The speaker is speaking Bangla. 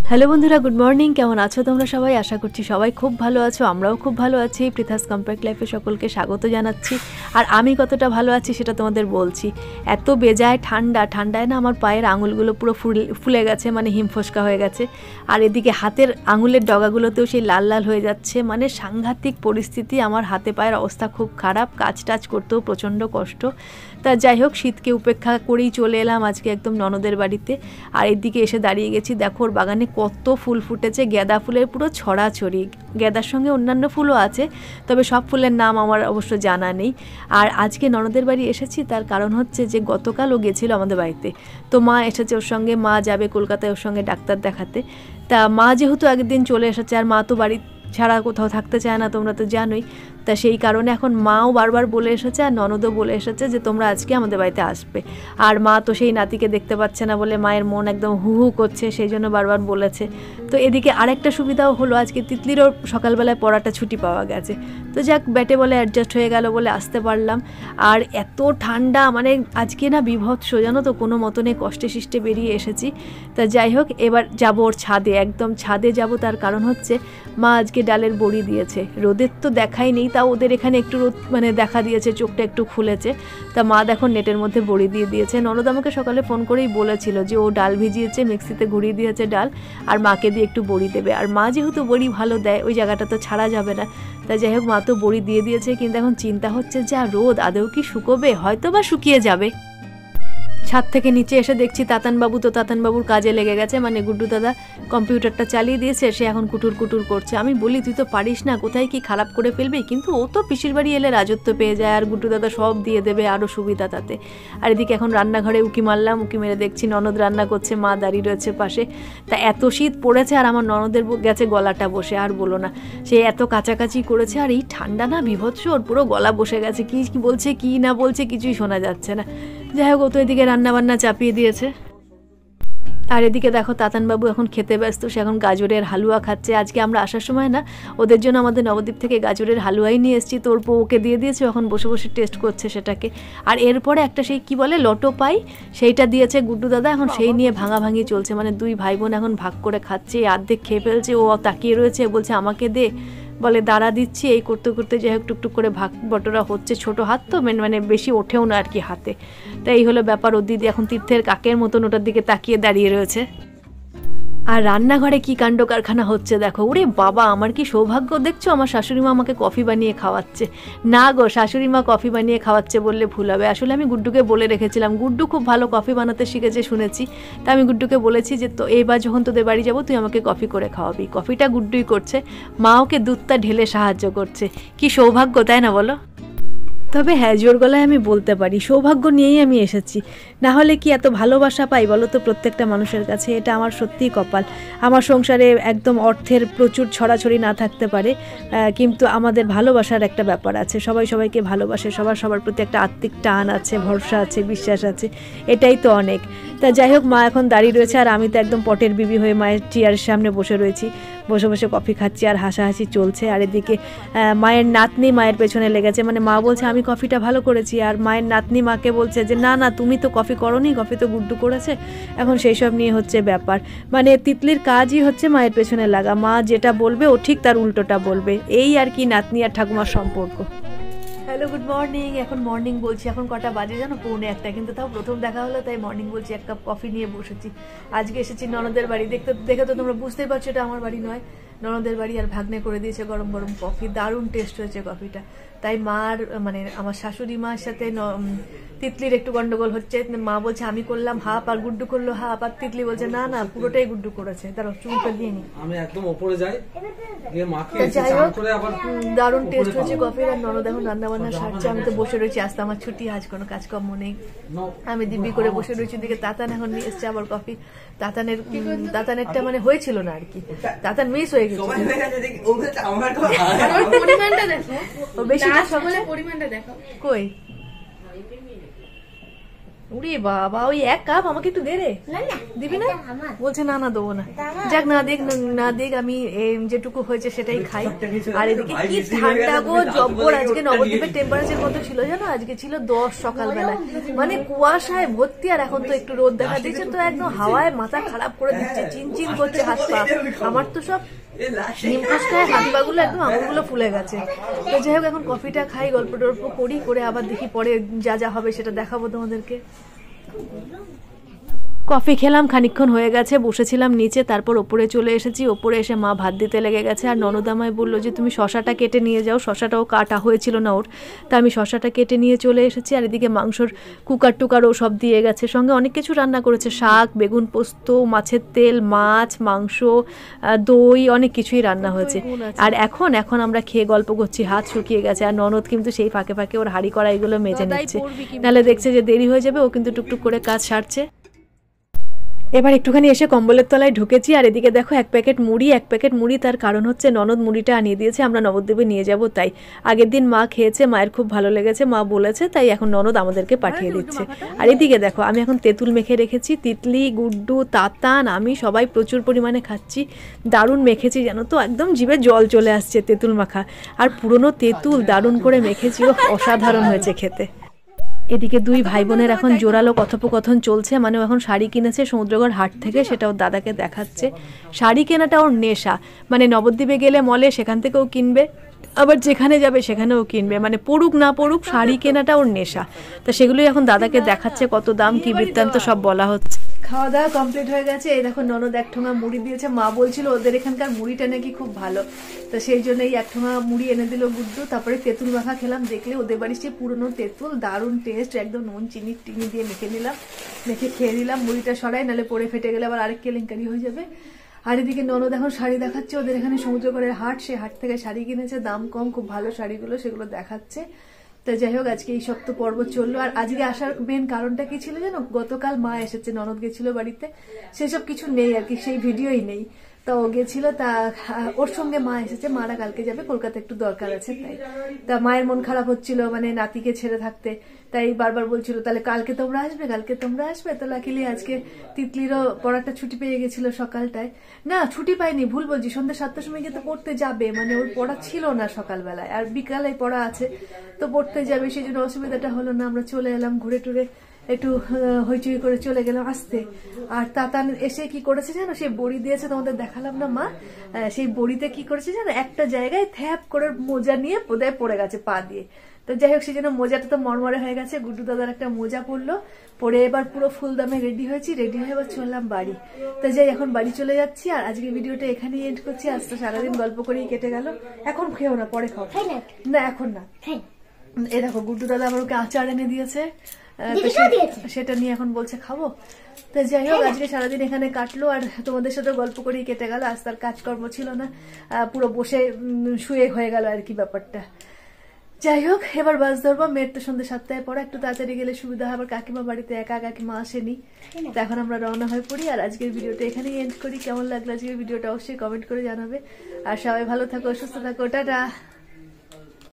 হ্যালো বন্ধুরা, গুড মর্নিং। কেমন আছো তোমরা সবাই? আশা করছি সবাই খুব ভালো আছো, আমরাও খুব ভালো আছি। পৃথাস কম্প্যাক্ট লাইফে সকলকে স্বাগত জানাচ্ছি। আর আমি কতটা ভালো আছি সেটা তোমাদের বলছি। এত বেজায় ঠান্ডায় না আমার পায়ের আঙুলগুলো পুরো ফুলে গেছে, মানে হিমফোসকা হয়ে গেছে। আর এদিকে হাতের আঙুলের ডগাগুলোতেও সেই লাল লাল হয়ে যাচ্ছে, মানে সাংঘাতিক পরিস্থিতি। আমার হাতে পায়ের অবস্থা খুব খারাপ, কাজ টাজ করতেও প্রচণ্ড কষ্ট। তা যাই হোক, শীতকে উপেক্ষা করেই চলে এলাম আজকে একদম ননদের বাড়িতে। আর এদিকে এসে দাঁড়িয়ে গেছি, দেখো ওর বাগানে কত ফুল ফুটেছে, গাঁদা ফুলের পুরো ছড়াছড়ি। গাঁদার সঙ্গে অন্যান্য ফুলও আছে, তবে সব ফুলের নাম আমার অবশ্য জানা নেই। আর আজকে ননদের বাড়ি এসেছি, তার কারণ হচ্ছে যে গতকাল ও গেছিলো আমাদের বাড়িতে, তো মা এসেছে ওর সঙ্গে। মা যাবে কলকাতায় ওর সঙ্গে ডাক্তার দেখাতে। তা মা যেহেতু আগের দিন চলে এসেছে, আর মা তো বাড়ি ছাড়া কোথাও থাকতে চায় না, তোমরা তো জানোই। তা সেই কারণে এখন মাও বারবার বলে এসেছে, আর ননদও বলে এসেছে যে তোমরা আজকে আমাদের বাড়িতে আসবে। আর মা তো সেই নাতিকে দেখতে পাচ্ছে না বলে মায়ের মন একদম হু হু করছে, সেই জন্য বারবার বলেছে। তো এদিকে আরেকটা সুবিধাও হলো, আজকে তিতলিরও সকালবেলায় পড়াটা ছুটি পাওয়া গেছে। তো যাক, ব্যাটে বলে অ্যাডজাস্ট হয়ে গেল বলে আসতে পারলাম। আর এত ঠান্ডা, মানে আজকে না বিভৎস, জানো তো, কোনো মতনে কষ্টে শিষ্টে বেরিয়ে এসেছি। তা যাই হোক, এবার যাবো ওর ছাদে, একদম ছাদে যাব। তার কারণ হচ্ছে মা আজকে ডালের বড়ি দিয়েছে। রোদের তো দেখাই নেই, তাও ওদের এখানে একটু রোদ মানে দেখা দিয়েছে, চোখটা একটু খুলেছে। তা মা দেখো নেটের মধ্যে বড়ি দিয়ে দিয়েছে। ননদ আমাকে সকালে ফোন করেই বলেছিল যে ও ডাল ভিজিয়েছে, মিক্সিতে ঘুরিয়ে দিয়েছে ডাল, আর মাকে দিয়ে একটু বড়ি দেবে। আর মা যেহেতু বড়ি ভালো দেয়, ওই জায়গাটা তো ছাড়া যাবে না। তাই যাই হোক, মা তো বড়ি দিয়ে দিয়েছে, কিন্তু এখন চিন্তা হচ্ছে যা রোদ, আদৌ কি শুকোবে? হয়তো বা শুকিয়ে যাবে। ছাদ থেকে নিচে এসে দেখছি তাতানবাবুর কাজে লেগে গেছে, মানে গুড্ডু দাদা কম্পিউটারটা চালিয়ে দিয়েছে, সে এখন কুটুর কুটুর করছে। আমি বলি তুই তো পারিস না, কোথায় কি খারাপ করে ফেলবি, কিন্তু ও তো পিসির বাড়ি এলে রাজত্ব পেয়ে যায়, আর গুড্ডু দাদা সব দিয়ে দেবে, আরও সুবিধা তাতে। আর এদিকে এখন রান্নাঘরে উকি মারলাম, উকি মেরে দেখছি ননদ রান্না করছে, মা দাঁড়িয়ে রয়েছে পাশে। তা এত শীত পড়েছে, আর আমার ননদের গেছে গলাটা বসে, আর বলো না, সে এত কাছাকাছি করেছে। আর এই ঠান্ডা না বিভৎস, ওর পুরো গলা বসে গেছে, কি বলছে কি না বলছে কিছুই শোনা যাচ্ছে না। যাই হোক, ও তো এদিকে রান্নাবান্না চাপিয়ে দিয়েছে। আর এদিকে দেখো তাতানবাবু এখন খেতে ব্যস্ত, সে এখন গাজরের হালুয়া খাচ্ছে। আজকে আমরা আসার সময় না ওদের জন্য আমাদের নবদ্বীপ থেকে গাজরের হালুয়াই নিয়ে এসেছি, তোর ওকে দিয়ে দিয়েছে, এখন বসে বসে টেস্ট করছে সেটাকে। আর এরপরে একটা সেই কি বলে লটো পাই, সেইটা দিয়েছে গুড্ডু দাদা, এখন সেই নিয়ে ভাঙাভাঙি চলছে, মানে দুই ভাই বোন এখন ভাগ করে খাচ্ছে। অর্ধেক খেয়ে ফেলছে, ও তাকিয়ে রয়েছে, বলছে আমাকে দে, বলে দাঁড়া দিচ্ছি। এই করতে করতে যাই হোক টুকটুক করে ভাগ বটরা হচ্ছে। ছোট হাত তো, মানে বেশি ওঠেও না আর কি হাতে। তাই এই হলো ব্যাপার। ওর দিদি এখন তীর্থের কাকের মতন ওটার দিকে তাকিয়ে দাঁড়িয়ে রয়েছে। আর রান্নাঘরে কি কাণ্ড কারখানা হচ্ছে দেখো। ওরে বাবা, আমার কি সৌভাগ্য দেখছো, আমার শাশুড়ি মা আমাকে কফি বানিয়ে খাওয়াচ্ছে। না গো, শাশুড়ি মা কফি বানিয়ে খাওয়াচ্ছে বললে ভুল হবে। আসলে আমি গুড্ডুকে বলে রেখেছিলাম, গুড্ডু খুব ভালো কফি বানাতে শিখেছে শুনেছি। তা আমি গুড্ডুকে বলেছি যে তো এইবার যখন তোদের বাড়ি যাবো তুই আমাকে কফি করে খাওয়াবি। কফিটা গুড্ডুই করছে, মা ওকে দুধটা ঢেলে সাহায্য করছে। কি সৌভাগ্য, তাই না বলো? তবে হ্যাঁ, জোর গলায় আমি বলতে পারি সৌভাগ্য নিয়েই আমি এসেছি। না হলে কি এত ভালোবাসা পাই বলো তো প্রত্যেকটা মানুষের কাছে? এটা আমার সত্যিই কপাল। আমার সংসারে একদম অর্থের প্রচুর ছড়াছড়ি না থাকতে পারে, কিন্তু আমাদের ভালোবাসার একটা ব্যাপার আছে। সবাই সবাইকে ভালোবাসে, সবার প্রতি একটা আত্মিক টান আছে, ভরসা আছে, বিশ্বাস আছে, এটাই তো অনেক। তা যাই হোক, মা এখন দাঁড়িয়ে রয়েছে, আর আমি তো একদম পটের বিবি হয়ে মায়ের চেয়ারের সামনে বসে রয়েছি, বসে বসে কফি খাচ্ছি, আর হাসাহাসি চলছে। আর এদিকে মায়ের নাতনি মায়ের পেছনে লেগেছে, মানে মা বলছে আমি কফিটা ভালো করেছি, আর মায়ের নাতনি মাকে বলছে যে না না, তুমি তো কফি করোনি, কফি তো গুড্ডু করেছে। এখন সেই সব নিয়ে হচ্ছে ব্যাপার, মানে তিতলির কাজই হচ্ছে মায়ের পেছনে লাগা। মা যেটা বলবে ও ঠিক তার উল্টোটা বলবে, এই আর কি নাতনি আর ঠাকুমার সম্পর্ক। Hello, good morning. এখন মর্নিং বলছি, এখন কটা বাজে জানো? 1:45, কিন্তু তাও প্রথম দেখা হলো তাই মর্নিং বলছি। এক কাপ কফি নিয়ে বসেছি। আজকে এসেছি ননদের বাড়ি, দেখে তো তোমরা বুঝতেই পারছো এটা আমার বাড়ি নয়, ননদের বাড়ি। আর ভাগ্নে করে দিয়েছে গরম গরম কফি, দারুণ টেস্ট হয়েছে কফিটা। তাই মার মানে আমার শাশুড়ি মার সাথে তিতলির একটু গন্ডগোল হচ্ছে। মা বলছে আমি করলাম হাফ, আর গুড্ডু করলো হাফ, আর তিতলি বলছে না না, পুরোটাই গুড্ডু করেছে। তার চুমুকে দিয়ে নি, আমি একদম উপরে যাই। যাই হোক, দারুণ টেস্ট হয়েছে কফির। আর ননদ এখন রান্না বান্না সারছে, আমি তো বসে রয়েছি, আজ তো আমার ছুটি, আজ কোনো কাজকর্ম নেই। আমি দিব্যি করে বসে রয়েছি। দিকে তাতান এখন নিয়ে এসছে আবার কফি। তাতানেরটা মানে হয়েছিল না আর কি, তাতান মিস হয়ে গেছে। পরিমাণটা দেখো, বেশি পরিমাণটা দেখো কই উরে বাবা, ওই 1 কাপ আমাকে একটু দে রে। দিবি না? বলছে না না দেবো না। যাক, না দেখ আমি যেটুকু হয়েছে সেটাই খাই। আর এদিকে কি ঠান্ডা গো জব্বর। আজকে নবদ্বীপের টেম্পারেচার কত ছিল জানো? আজকে ছিল 10 সকালবেলায়, মানে কুয়াশায় ভর্তি। আর এখন তো একটু রোদ দেখা দিচ্ছে, তো একদম হাওয়ায় মাথা খারাপ করে দিচ্ছে, চিনচিন করছে হাত পা। আমার তো সব নিমফুসকায় হাত পাগুলো একদম আঙুলগুলো ফুলে গেছে। তো যাই হোক, এখন কফিটা খাই, গল্প টল্প করি, করে আবার দেখি পরে যা যা হবে সেটা দেখাবো তোমাদেরকে। কফি খেলাম, খানিকক্ষণ হয়ে গেছে, বসেছিলাম নিচে, তারপর ওপরে চলে এসেছি। ওপরে এসে মা ভাত দিতে লেগে গেছে। আর ননদ আমায় বললো যে তুমি শশাটা কেটে নিয়ে যাও। শশাটাও কাটা হয়েছিল না ওর, তা আমি শশাটা কেটে নিয়ে চলে এসেছি। আর এদিকে মাংসর কুকার টুকারও সব দিয়ে গেছে, সঙ্গে অনেক কিছু রান্না করেছে, শাক, বেগুন পোস্ত, মাছের তেল, মাছ, মাংস, দই, অনেক কিছুই রান্না হয়েছে। আর এখন আমরা খেয়ে গল্প করছি, হাত শুকিয়ে গেছে। আর ননদ কিন্তু সেই ফাঁকে ফাঁকে ওর হাঁড়ি কড়াইগুলো মেজে নিচ্ছে, নাহলে দেখছে যে দেরি হয়ে যাবে। ও কিন্তু টুকটুক করে কাজ সারছে। এবার একটুখানি এসে কম্বলের তলায় ঢুকেছি। আর এদিকে দেখো 1 প্যাকেট মুড়ি। তার কারণ হচ্ছে ননদ মুড়িটা আনিয়ে দিয়েছে, আমরা নবদ্বীপে নিয়ে যাব তাই। আগের দিন মা খেয়েছে, মায়ের খুব ভালো লেগেছে, মা বলেছে, তাই এখন ননদ আমাদেরকে পাঠিয়ে দিচ্ছে। আর এদিকে দেখো আমি এখন তেঁতুল মেখে রেখেছি। তিতলি, গুড্ডু, তাতান, আমি সবাই প্রচুর পরিমাণে খাচ্ছি। দারুণ মেখেছি জানো তো, একদম জিভে জল চলে আসছে তেঁতুল মাখা। আর পুরনো তেঁতুল দারুণ করে মেখেছি, অসাধারণ হয়েছে খেতে। এদিকে 2 ভাই বোনের এখন জোরালো কথোপকথন চলছে। মানে এখন শাড়ি কিনেছে সমুদ্রগড় হাট থেকে, সেটা ওর দাদাকে দেখাচ্ছে। শাড়ি কেনাটা ওর নেশা, মানে নবদ্বীপে গেলে মলে সেখান থেকেও কিনবে, আবার যেখানে যাবে সেখানেও কিনবে, মানে পড়ুক না পড়ুক শাড়ি কেনাটা ওর নেশা। তা সেগুলোই এখন দাদাকে দেখাচ্ছে, কত দাম কি বৃত্তান্ত সব বলা হচ্ছে। খাওয়া দাওয়া কমপ্লিট হয়ে গেছে। এই দেখো ননদ 1 ঠোঙা মুড়ি দিয়েছে। মা বলছিল ওদের এখানকার মুড়িটা নাকি খুব ভালো, তো সেই জন্য এই 1 ঠোঙা মুড়ি এনে দিল গুড্ডু। তারপরে তেঁতুল মাখা খেলাম, দেখলে ওদের বাড়ির সেই পুরনো তেঁতুল, দারুণ টেস্ট, একদম নুন চিনি টিনি দিয়ে মেখে নিলাম, মেখে খেয়ে দিলাম। মুড়িটা সরাই, নাহলে পরে ফেটে গেলে আবার আরেক কেলেঙ্কারি হয়ে যাবে। আর এদিকে ননদ এখন শাড়ি দেখাচ্ছে, ওদের এখানে সমুদ্রগড়ের হাট, সেই হাট থেকে শাড়ি কিনেছে, দাম কম, খুব ভালো শাড়িগুলো, সেগুলো দেখাচ্ছে। তো যাই হোক, আজকে এই সপ্তাহ পর্ব চললো। আর আজকে আসার মেন কারণটা কি ছিল জানো? গতকাল মা এসেছে, ননদ গেছিল বাড়িতে, সেসব কিছু নেই আর কি, সেই ভিডিওই নেই। তা ও গেছিল, তা ওর সঙ্গে মা এসেছে, মারা কালকে যাবে কলকাতা, একটু দরকার আছে তাই। তা মায়ের মন খারাপ হচ্ছিল, মানে নাতিকে ছেড়ে থাকতে, তাই বারবার বলছিল তাহলে কালকে তোমরা আসবে। তো লাকিলি আজকে তিতলিরও পড়াটা ছুটি পেয়ে গেছিল সকালটায়, না ছুটি পায়নি, ভুল বলছি, সন্ধ্যা 7টার সময় কিন্তু পড়তে যাবে, মানে ওর পড়া ছিল না সকালবেলায়, আর বিকালে পড়া আছে, তো পড়তে যাবে, সেই জন্য অসুবিধাটা হলো না। আমরা চলে এলাম, ঘুরে টুরে একটু হইচই করে চলে গেলাম আসতে। আর তাতান এসে কি করেছে জানো? সেই বড়ি দিয়েছে, তোমাদের দেখালাম না মা, সেই বড়িতে কি করেছে জানো? একটা জায়গায় থ্যাপ করে মোজা নিয়ে বোধহয় পড়ে গেছে পা দিয়ে। তো যাই হোক, সেই জন্য মোজাটা তো মরমরে হয়ে গেছে। গুড্ডু দাদার একটা মোজা পরলো, পরে এবার পুরো ফুল দামে রেডি হয়েছি, রেডি হয়ে এবার চললাম বাড়ি। তো যাই, এখন বাড়ি চলে যাচ্ছি। আর আজকে ভিডিওটা এখানেই এন্ড করছি। আজ তো সারাদিন গল্প করেই কেটে গেল। এখন খেও না, পরে খাও। না এখন না। এই দেখো গুড্ডু দাদা আমার ওকে আচার এনে দিয়েছে, সেটা নিয়ে এখন বলছে খাবো। তো যাই হোক, আজকে সারাদিন এখানে কাটলো, আর তোমাদের সাথে গল্প করেই কেটে গেল। আজ তার কাজকর্ম ছিল না, পুরো বসে শুয়ে হয়ে গেল আর কি ব্যাপারটা। যাই হোক, এবার বাস ধরবো। মেয়ের তো সন্ধ্যে 7টায় পড়া, একটু তাড়াতাড়ি গেলে সুবিধা হয়। আবার কাকিমা বাড়িতে একা, কাকিমা আসেনি, তো এখন আমরা রওনা হয়ে পড়ি। আর আজকের ভিডিওটা এখানেই এন্ড করি। কেমন লাগলো আজকের ভিডিওটা অবশ্যই কমেন্ট করে জানাবে। আর সবাই ভালো থাকো, সুস্থ থাকো, টাটা।